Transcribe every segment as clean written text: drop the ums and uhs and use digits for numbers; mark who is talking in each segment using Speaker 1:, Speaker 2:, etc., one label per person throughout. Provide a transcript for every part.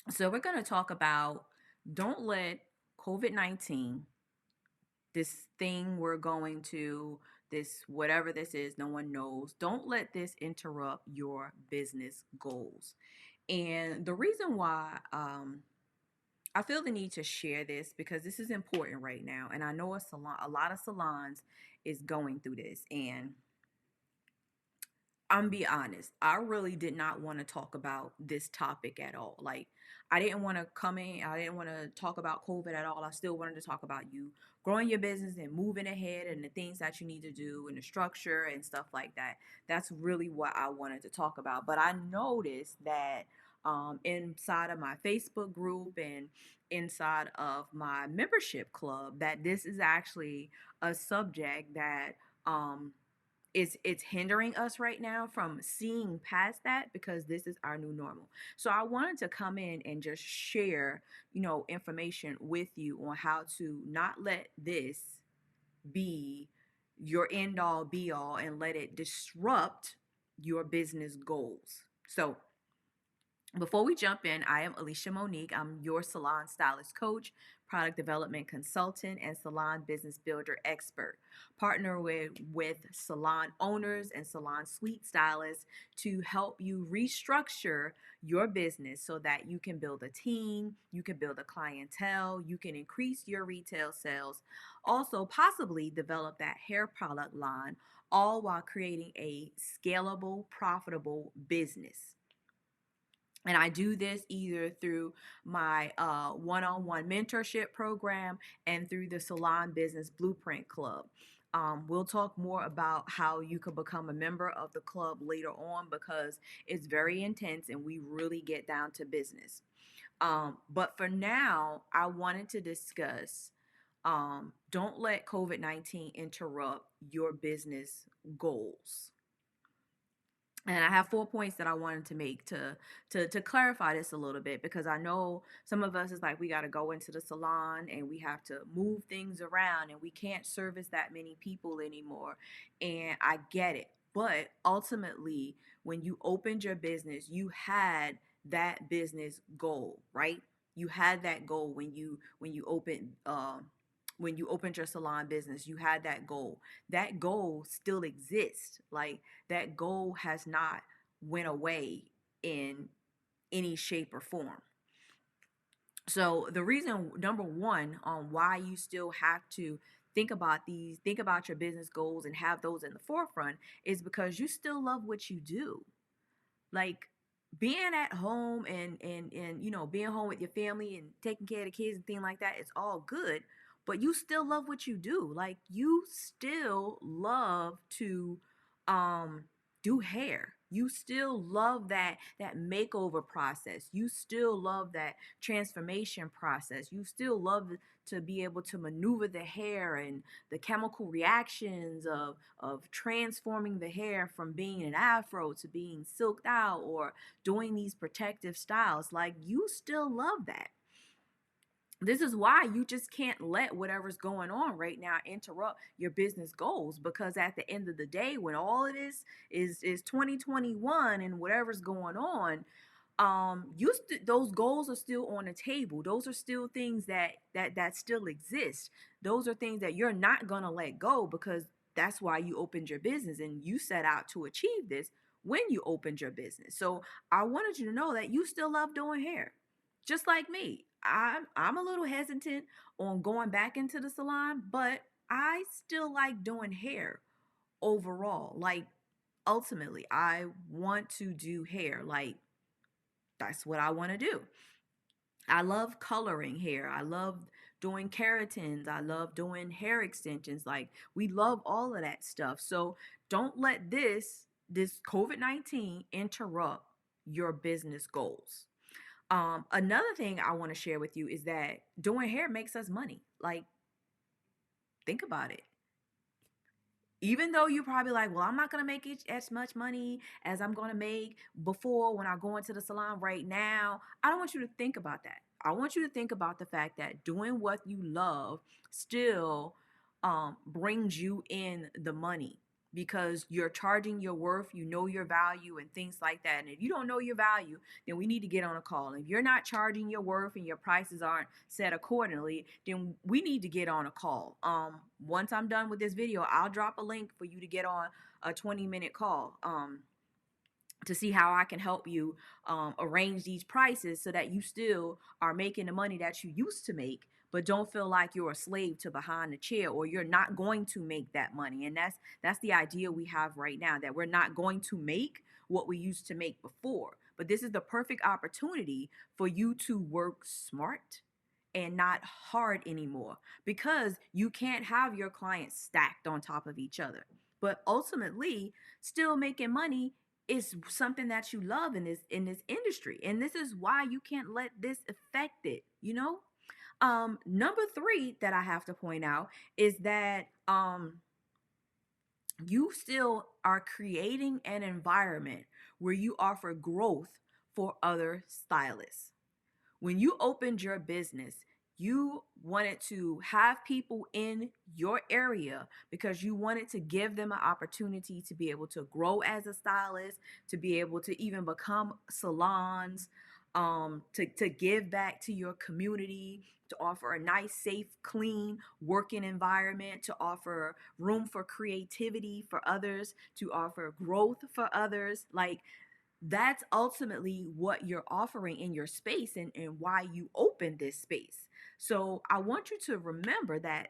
Speaker 1: So we're going to talk about don't let COVID-19, this thing we're going to, this whatever this is, no one knows, don't let this interrupt your business goals. And the reason why I feel the need to share this because this is important right now. And I know a lot of salons is going through this. And I'm be honest, I really did not want to talk about this topic at all. Like, I didn't want to come in, I didn't want to talk about COVID at all. I still wanted to talk about you growing your business and moving ahead and the things that you need to do and the structure and stuff like that. That's really what I wanted to talk about. But I noticed that inside of my Facebook group and inside of my membership club, that this is actually a subject that it's hindering us right now from seeing past that because this is our new normal. So I wanted to come in and just share, information with you on how to not let this be your end all be all and let it disrupt your business goals. So before we jump in, I am Alicia Monique. I'm your salon stylist coach, product development consultant, and salon business builder expert. Partner with salon owners and salon suite stylists to help you restructure your business so that you can build a team, you can build a clientele, you can increase your retail sales, also possibly develop that hair product line, all while creating a scalable, profitable business. And I do this either through my one-on-one mentorship program and through the Salon Business Blueprint Club. We'll talk more about how you can become a member of the club later on because it's very intense and we really get down to business. But for now, I wanted to discuss don't let COVID-19 interrupt your business goals. And I have 4 points that I wanted to make to clarify this a little bit because I know some of us is like we got to go into the salon and we have to move things around and we can't service that many people anymore. And I get it. But ultimately, when you opened your business, you had that business goal, right? You had that goal when you opened your salon business. You had that goal. That goal still exists. Like, that goal has not went away in any shape or form. So the reason, number one, on why you still have to think about your business goals and have those in the forefront is because you still love what you do. Like, being at home and being home with your family and taking care of the kids and things like that, it's all good, but you still love what you do. Like, you still love to do hair. You still love that makeover process. You still love that transformation process. You still love to be able to maneuver the hair and the chemical reactions of transforming the hair from being an afro to being silked out or doing these protective styles. Like, you still love that. This is why you just can't let whatever's going on right now interrupt your business goals, because at the end of the day, when all it is 2021 and whatever's going on, those goals are still on the table. Those are still things that still exist. Those are things that you're not going to let go, because that's why you opened your business and you set out to achieve this when you opened your business. So I wanted you to know that you still love doing hair, just like me. I'm a little hesitant on going back into the salon, but I still like doing hair overall. Like, ultimately, I want to do hair. Like, that's what I want to do. I love coloring hair. I love doing keratins. I love doing hair extensions. Like, we love all of that stuff. So don't let this COVID-19 interrupt your business goals. Another thing I want to share with you is that doing hair makes us money. Like, think about it. Even though you're probably like, well, I'm not going to make it as much money as I'm going to make before when I go into the salon right now. I don't want you to think about that. I want you to think about the fact that doing what you love still brings you in the money. because you're charging your worth, you know your value and things like that. And if you don't know your value, then we need to get on a call. If you're not charging your worth and your prices aren't set accordingly, then we need to get on a call. Once I'm done with this video, I'll drop a link for you to get on a 20-minute call. To see how I can help you arrange these prices so that you still are making the money that you used to make, but don't feel like you're a slave to behind the chair, or you're not going to make that money. And that's the idea we have right now, that we're not going to make what we used to make before. But this is the perfect opportunity for you to work smart and not hard anymore, because you can't have your clients stacked on top of each other. But ultimately, still making money is something that you love in this industry, and this is why you can't let this affect it. Number three that I have to point out is that you still are creating an environment where you offer growth for other stylists. When you opened your business, you wanted to have people in your area because you wanted to give them an opportunity to be able to grow as a stylist, to be able to even become salons, to give back to your community, to offer a nice, safe, clean working environment, to offer room for creativity for others, to offer growth for others. Like, that's ultimately what you're offering in your space, and why you open this space. So I want you to remember that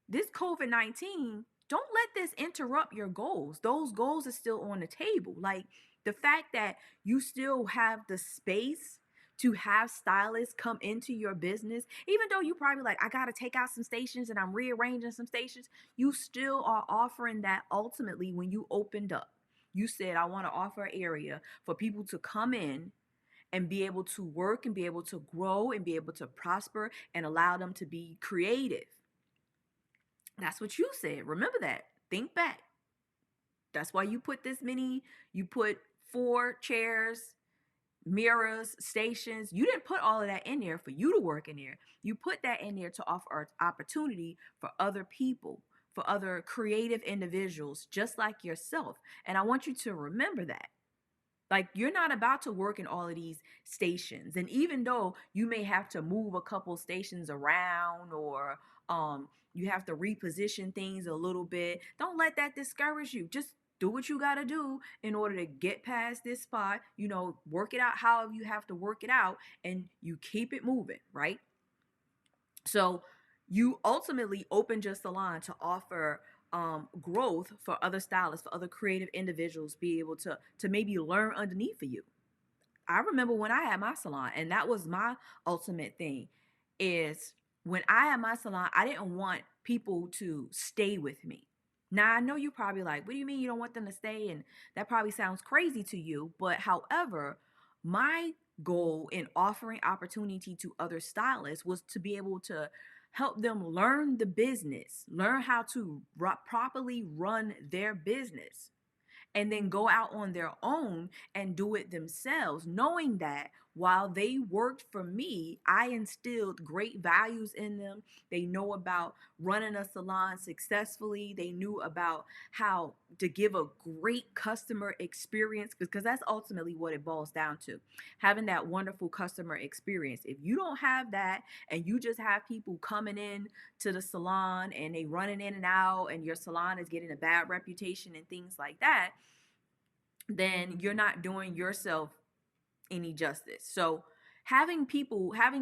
Speaker 1: this COVID-19, don't let this interrupt your goals. Those goals are still on the table. Like, the fact that you still have the space to have stylists come into your business, even though you probably like, I got to take out some stations and I'm rearranging some stations, you still are offering that. Ultimately, when you opened up, you said, I want to offer an area for people to come in and be able to work and be able to grow and be able to prosper, and allow them to be creative. That's what you said. Remember that. Think back. That's why you put you put 4 chairs, mirrors, stations. You didn't put all of that in there for you to work in there. You put that in there to offer opportunity for other people, for other creative individuals just like yourself. And I want you to remember that. Like, you're not about to work in all of these stations. And even though you may have to move a couple stations around, or you have to reposition things a little bit, don't let that discourage you. Just do what you got to do in order to get past this spot. Work it out however you have to work it out, and you keep it moving, right? So you ultimately opened your salon to offer growth for other stylists, for other creative individuals, be able to maybe learn underneath of you. I remember when I had my salon, and that was my ultimate thing, is when I had my salon, I didn't want people to stay with me. Now, I know you're probably like, what do you mean you don't want them to stay? And that probably sounds crazy to you. But however, my goal in offering opportunity to other stylists was to be able to help them learn the business, learn how to properly run their business, and then go out on their own and do it themselves, knowing that while they worked for me, I instilled great values in them. They know about running a salon successfully. They knew about how to give a great customer experience, because that's ultimately what it boils down to, having that wonderful customer experience. If you don't have that, and you just have people coming in to the salon and they running in and out, and your salon is getting a bad reputation and things like that, then you're not doing yourself any justice. So having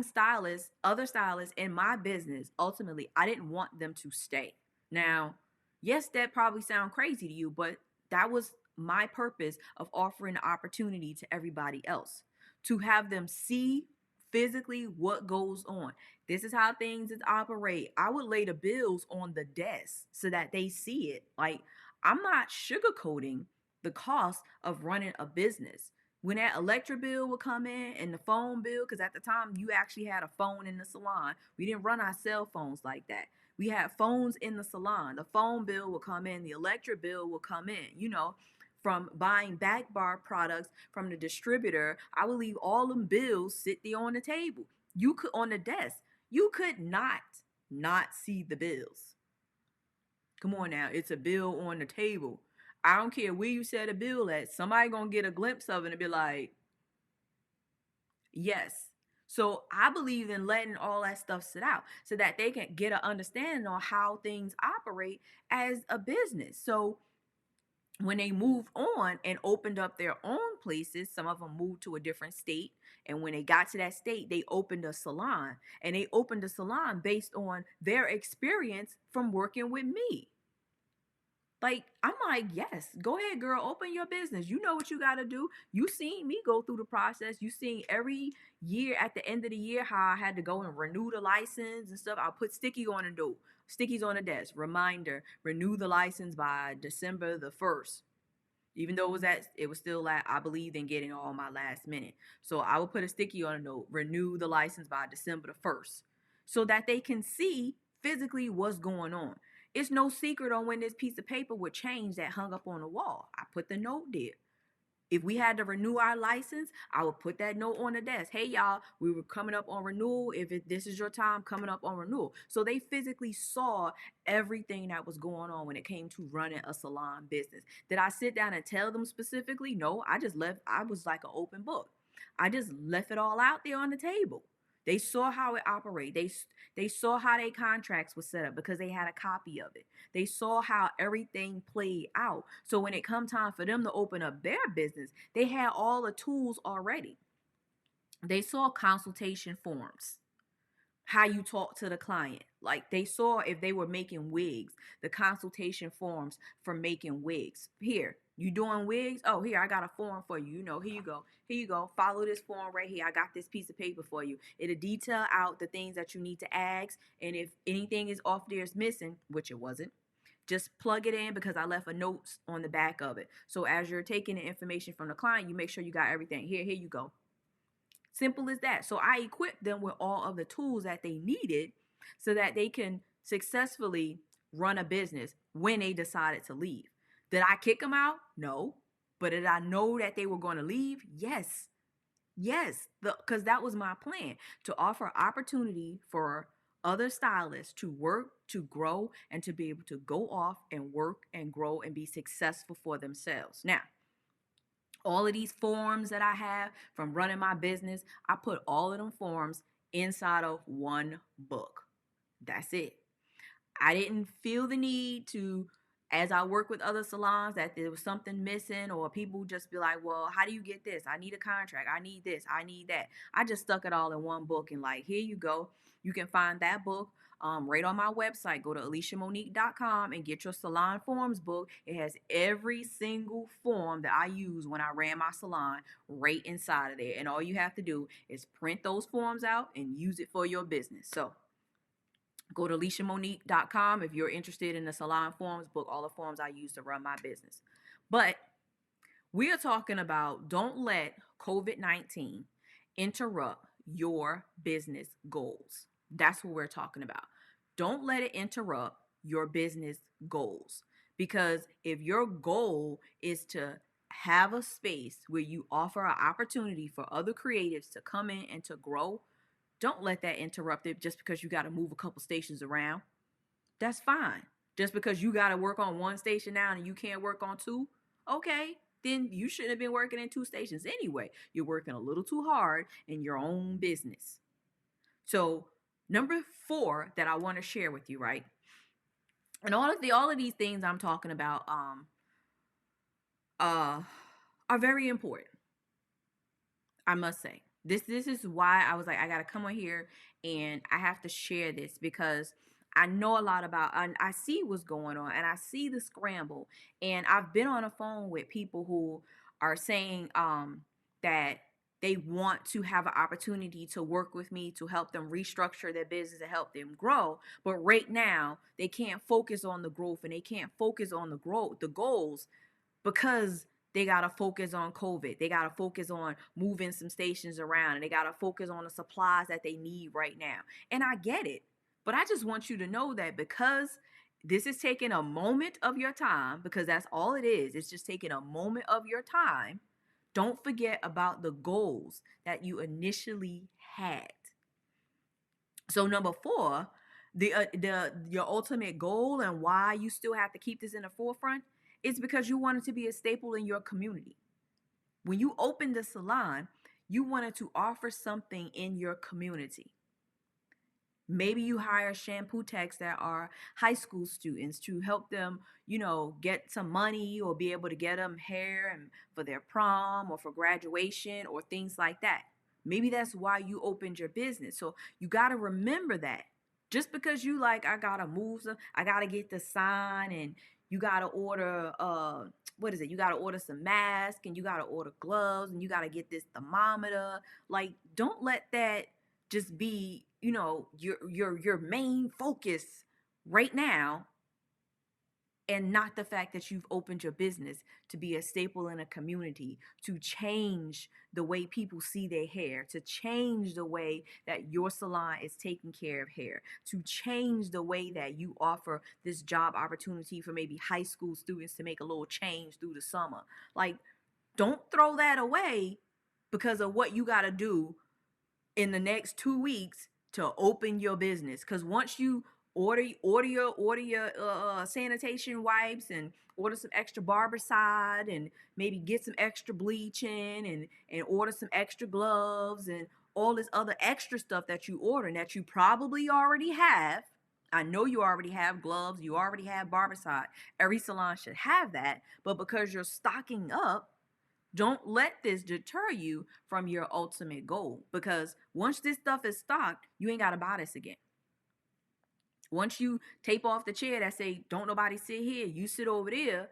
Speaker 1: stylists, other stylists in my business, ultimately, I didn't want them to stay. Now, yes, that probably sounds crazy to you, but that was my purpose of offering the opportunity to everybody else, to have them see physically what goes on. This is how things operate. I would lay the bills on the desk so that they see it. Like, I'm not sugarcoating the cost of running a business. When that electric bill would come in, and the phone bill, because at the time you actually had a phone in the salon. We didn't run our cell phones like that. We had phones in the salon. The phone bill would come in, the electric bill would come in, from buying back bar products from the distributor. I would leave all them bills sit there on the table. You could, on the desk, you could not see the bills. Come on now, it's a bill on the table. I don't care where you set a bill at, somebody gonna get a glimpse of it and be like, yes. So I believe in letting all that stuff sit out so that they can get an understanding on how things operate as a business. So when they moved on and opened up their own places, some of them moved to a different state. And when they got to that state, they opened a salon. And they opened a salon based on their experience from working with me. Like, I'm like, yes, go ahead, girl, open your business. You know what you got to do. You seen me go through the process. You seen every year at the end of the year how I had to go and renew the license and stuff. I'll put stickies on the desk. Reminder, renew the license by December the 1st. Even though it was still at, I believed in getting all my last minute. So I will put a sticky on a note, renew the license by December the 1st, so that they can see physically what's going on. It's no secret on when this piece of paper would change that hung up on the wall. I put the note there. If we had to renew our license, I would put that note on the desk. Hey, y'all, we were coming up on renewal. This is your time coming up on renewal. So they physically saw everything that was going on when it came to running a salon business. Did I sit down and tell them specifically? No, I just left. I was like an open book. I just left it all out there on the table. They saw how it operated. They saw how their contracts were set up because they had a copy of it. They saw how everything played out. So when it come time for them to open up their business, they had all the tools already. They saw consultation forms, how you talk to the client. Like, they saw if they were making wigs, the consultation forms for making wigs. Here, you doing wigs? Oh, here, I got a form for you. Here you go. Here you go. Follow this form right here. I got this piece of paper for you. It'll detail out the things that you need to ask. And if anything is off there is missing, which it wasn't, just plug it in because I left a note on the back of it. So as you're taking the information from the client, you make sure you got everything. Here you go. Simple as that. So I equipped them with all of the tools that they needed so that they can successfully run a business when they decided to leave. Did I kick them out? No. But did I know that they were going to leave? Yes. Yes. Because that was my plan, to offer opportunity for other stylists to work, to grow, and to be able to go off and work and grow and be successful for themselves. Now, all of these forms that I have from running my business, I put all of them forms inside of one book. That's it. I didn't feel the need to, as I work with other salons, that there was something missing, or people just be like, well, how do you get this? I need a contract. I need this. I need that. I just stuck it all in one book and like, here you go. You can find that book right on my website. Go to AliciaMonique.com and get your salon forms book. It has every single form that I use when I ran my salon right inside of there. And all you have to do is print those forms out and use it for your business. So go to AliciaMonique.com if you're interested in the salon forms book, all the forms I use to run my business. But we are talking about, don't let COVID-19 interrupt your business goals. That's what we're talking about. Don't let it interrupt your business goals. Because if your goal is to have a space where you offer an opportunity for other creatives to come in and to grow, don't let that interrupt it just because you got to move a couple stations around. That's fine. Just because you got to work on one station now and you can't work on two, okay, then you shouldn't have been working in two stations anyway. You're working a little too hard in your own business. So, number 4 that I want to share with you, right? And all of these things I'm talking about are very important, I must say. This is why I was like, I gotta come on here and I have to share this, because I know a lot about, and I see what's going on and I see the scramble. And I've been on a phone with people who are saying that they want to have an opportunity to work with me to help them restructure their business and help them grow. But right now they can't focus on the growth and they can't focus on the goals, because they got to focus on COVID. They got to focus on moving some stations around, and they got to focus on the supplies that they need right now. And I get it. But I just want you to know that because this is taking a moment of your time, because that's all it is. It's just taking a moment of your time. Don't forget about the goals that you initially had. So number 4, your ultimate goal and why you still have to keep this in the forefront It's because you wanted to be a staple in your community. When you opened the salon, you wanted to offer something in your community. Maybe you hire shampoo techs that are high school students to help them, get some money or be able to get them hair and for their prom or for graduation or things like that. Maybe that's why you opened your business. So you got to remember that. Just because you like, I got to move some, I got to get the sign and you got to order what is it? You got to order some masks and you got to order gloves and you got to get this thermometer. Like, don't let that just be, your main focus right now, and not the fact that you've opened your business to be a staple in a community, to change the way people see their hair, to change the way that your salon is taking care of hair, to change the way that you offer this job opportunity for maybe high school students to make a little change through the summer. Like, don't throw that away because of what you got to do in the next 2 weeks to open your business. Because once you order your sanitation wipes and order some extra barbicide and maybe get some extra bleach in and order some extra gloves and all this other extra stuff that you order and that you probably already have. I know you already have gloves, you already have barbicide. Every salon should have that, but because you're stocking up, don't let this deter you from your ultimate goal, because once this stuff is stocked, you ain't got to buy this again. Once you tape off the chair that say, don't nobody sit here, you sit over there,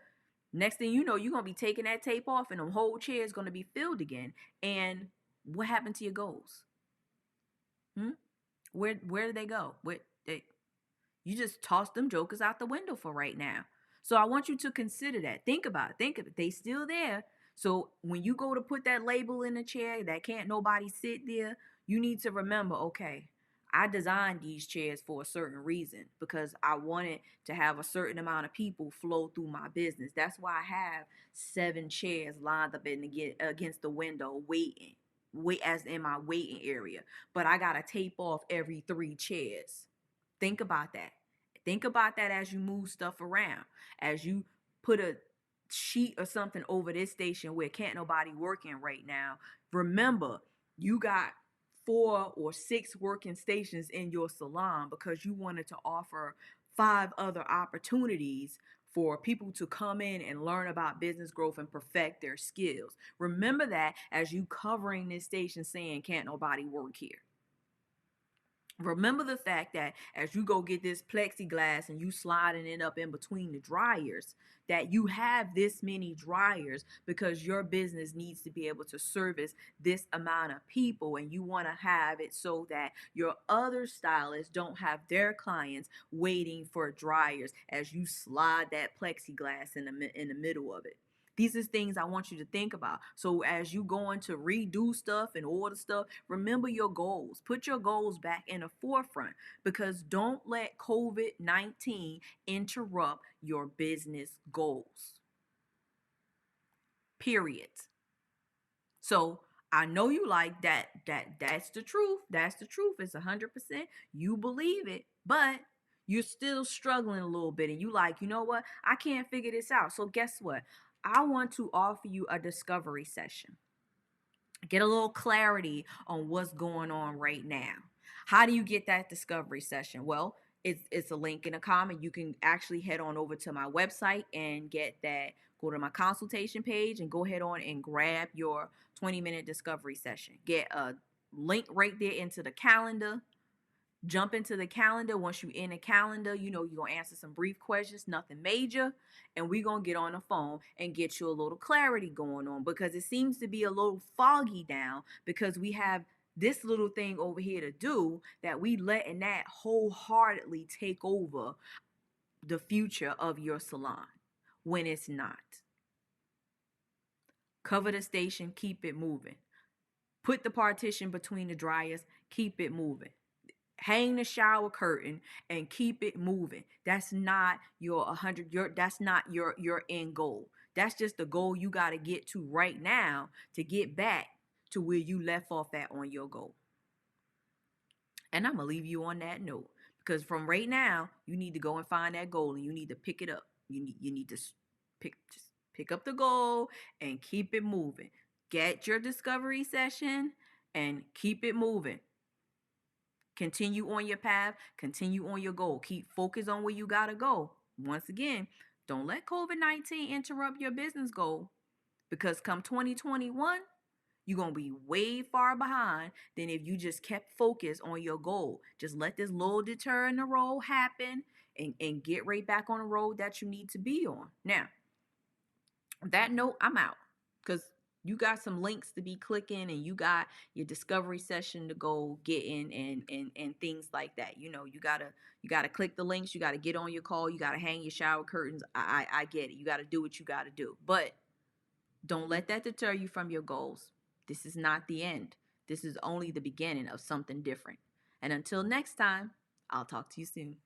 Speaker 1: next thing you know, you're going to be taking that tape off and the whole chair is going to be filled again. And what happened to your goals? Where did they go? You just tossed them jokers out the window for right now. So I want you to consider that. Think about it. Think of it. They still there. So when you go to put that label in the chair that can't nobody sit there, you need to remember, okay, I designed these chairs for a certain reason because I wanted to have a certain amount of people flow through my business. That's why I have 7 chairs lined up against the window wait as in my waiting area. But I gotta tape off every 3 chairs. Think about that. Think about that as you move stuff around. As you put a sheet or something over this station where can't nobody working right now. Remember, you got 4 or 6 working stations in your salon because you wanted to offer 5 other opportunities for people to come in and learn about business growth and perfect their skills. Remember that as you covering this station saying can't nobody work here. Remember the fact that as you go get this plexiglass and you sliding it up in between the dryers, that you have this many dryers because your business needs to be able to service this amount of people, and you want to have it so that your other stylists don't have their clients waiting for dryers as you slide that plexiglass in the middle of it. These are things I want you to think about. So as you going to redo stuff and order stuff, remember your goals. Put your goals back in the forefront, because don't let COVID-19 interrupt your business goals. Period. So I know you like that. That's the truth. That's the truth. It's 100%. You believe it, but you're still struggling a little bit, and you like, you know what? I can't figure this out. So guess what? I want to offer you a discovery session. Get a little clarity on what's going on right now. How do you get that discovery session? Well, it's a link in a comment. You can actually head on over to my website and get that. Go to my consultation page and go ahead on and grab your 20-minute discovery session. Get a link right there into the calendar. Jump into the calendar. Once you in the calendar, you're going to answer some brief questions, nothing major. And we're going to get on the phone and get you a little clarity going on, because it seems to be a little foggy down because we have this little thing over here to do that we letting that wholeheartedly take over the future of your salon when it's not. Cover the station, keep it moving. Put the partition between the dryers, keep it moving. Hang the shower curtain and keep it moving. That's not that's not your end goal. That's just the goal you got to get to right now to get back to where you left off at on your goal. And I'm gonna leave you on that note, because from right now you need to go and find that goal and you need to pick it up. You need to Just pick up the goal and keep it moving. Get your discovery session and keep it moving. Continue on your path, continue on your goal. Keep focus on where you gotta go. Once again, don't let COVID-19 interrupt your business goal, because come 2021, you're going to be way far behind than if you just kept focus on your goal. Just let this little deter in the road happen, and get right back on the road that you need to be on. Now, that note, I'm out, because you got some links to be clicking, and you got your discovery session to go get in, and things like that. You gotta click the links, you gotta get on your call, you gotta hang your shower curtains. I get it. You gotta do what you gotta do. But don't let that deter you from your goals. This is not the end. This is only the beginning of something different. And until next time, I'll talk to you soon.